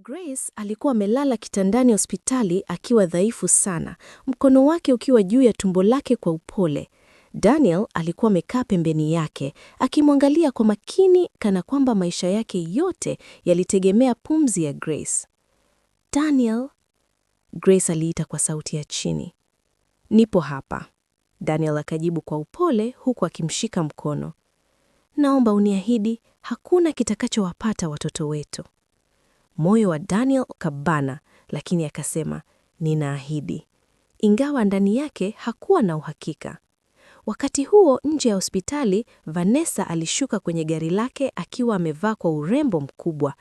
Grace alikuwa amelala kitandani hospitali akiwa dhaifu sana, mkono wake ukiwa juu ya tumbo lake kwa upole. Daniel alikuwa amekaa pembeni yake, akimwangalia kwa makini kana kwamba maisha yake yote yalitegemea pumzi ya Grace. Daniel, Grace aliita kwa sauti ya chini. Nipo hapa, Daniel akajibu kwa upole huku akimshika mkono. Naomba uniahidi hakuna kitakachowapata watoto wetu. Moyo wa Daniel ukabana, lakini akasema, ninaahidi. Ingawa ndani yake hakuwa na uhakika. Wakati huo nje ya hospitali, Vanessa alishuka kwenye gari lake akiwa amevaa kwa urembo mkubwa.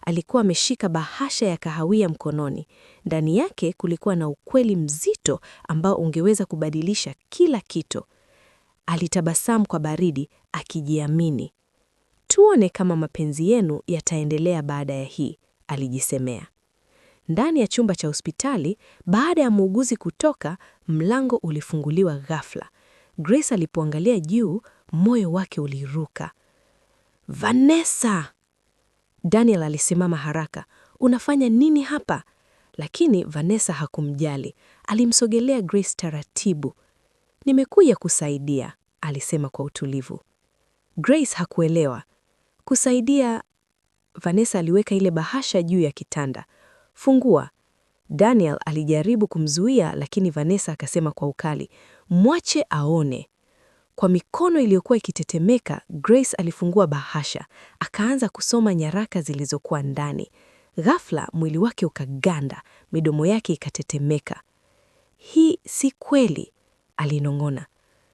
Alikuwa ameshika bahasha ya kahawia mkononi. Ndani yake kulikuwa na ukweli mzito ambao ungeweza kubadilisha kila kitu. Alitabasamu kwa baridi, akijiamini. Tuone kama mapenzi yenu yataendelea baada ya hii, alijisemea. Ndani ya chumba cha hospitali, baada ya muuguzi kutoka, mlango ulifunguliwa ghafla. Grace alipoangalia juu, moyo wake uliruka. Vanessa! Daniel alisimama haraka. Unafanya nini hapa? Lakini Vanessa hakumjali. Alimsogelea Grace taratibu. Nimekuja kusaidia, alisema kwa utulivu. Grace hakuelewa. Kusaidia? Vanessa aliweka ile bahasha juu ya kitanda. Fungua. Daniel alijaribu kumzuia, lakini Vanessa akasema kwa ukali, mwache aone. Kwa mikono iliyokuwa ikitetemeka, Grace alifungua bahasha. Akaanza kusoma nyaraka zilizokuwa ndani. Ghafla mwili wake ukaganda, midomo yake ikatetemeka. Hii si kweli, alinong'ona.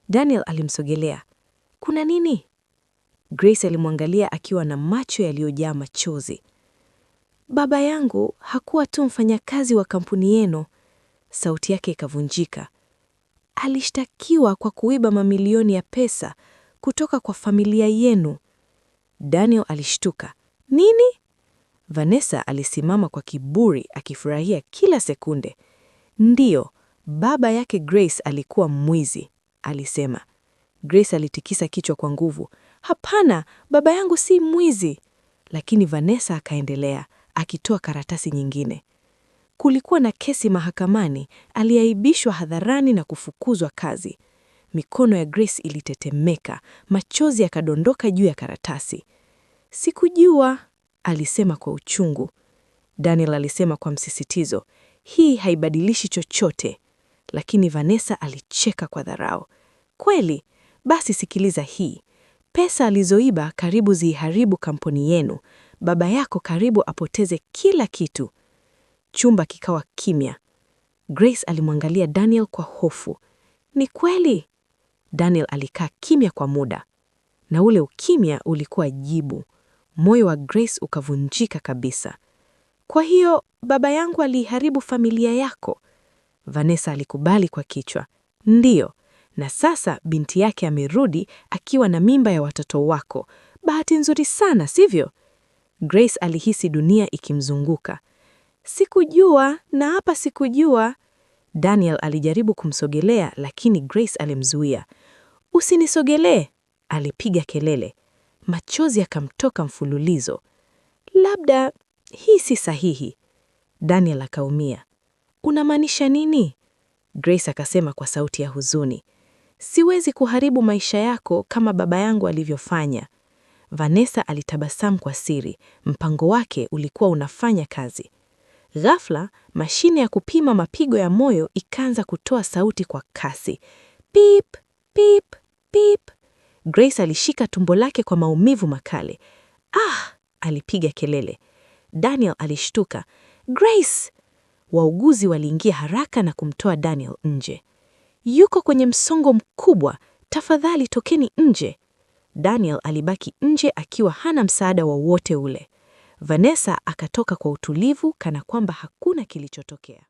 Daniel alimsogelea. Kuna nini? Grace alimwangalia akiwa na macho yaliyojaa machozi. Baba yangu hakuwa tu mfanyakazi wa kampuni yenu. Sauti yake ikavunjika. Alishtakiwa kwa kuiba mamilioni ya pesa kutoka kwa familia yenu. Daniel alishtuka. Nini? Vanessa alisimama kwa kiburi akifurahia kila sekunde. Ndiyo, baba yake Grace alikuwa mwizi, alisema. Grace alitikisa kichwa kwa nguvu. Hapana, baba yangu si mwizi. Lakini Vanessa akaendelea, akitoa karatasi nyingine. Kulikuwa na kesi mahakamani, aliaibishwa hadharani na kufukuzwa kazi. Mikono ya Grace ilitetemeka, machozi yakadondoka juu ya karatasi. Sikujua, alisema kwa uchungu. Daniel alisema kwa msisitizo, hii haibadilishi chochote. Lakini Vanessa alicheka kwa dharau. Kweli, basi sikiliza hii. Pesa alizoiba karibu ziharibu kampuni yenu. Baba yako karibu apoteze kila kitu. Chumba kikawa kimya. Grace alimwangalia Daniel kwa hofu. Ni kweli? Daniel alikaa kimya kwa muda. Na ule ukimya ulikuwa jibu. Moyo wa Grace ukavunjika kabisa. Kwa hiyo, baba yangu aliharibu familia yako? Vanessa alikubali kwa kichwa. Ndiyo. Na sasa binti yake amerudi akiwa na mimba ya watoto wako. Bahati nzuri sana, sivyo? Grace alihisi dunia ikimzunguka. Sikujua, na hapa sikujua. Daniel alijaribu kumsogelea, lakini Grace alimzuia. Usinisogelee, alipiga kelele. Machozi yakamtoka mfululizo. Labda hii si sahihi. Daniel akaumia. Unamaanisha nini? Grace akasema kwa sauti ya huzuni. Siwezi kuharibu maisha yako kama baba yangu alivyofanya. Vanessa alitabasamu kwa siri. Mpango wake ulikuwa unafanya kazi. Ghafla, mashine ya kupima mapigo ya moyo ikaanza kutoa sauti kwa kasi. Pip, pip, pip. Grace alishika tumbo lake kwa maumivu makali. Ah, alipiga kelele. Daniel alishtuka. Grace! Wauguzi waliingia haraka na kumtoa Daniel nje. Yuko kwenye msongo mkubwa, tafadhali tokeni nje. Daniel alibaki nje akiwa hana msaada wowote ule. Vanessa akatoka kwa utulivu kana kwamba hakuna kilichotokea.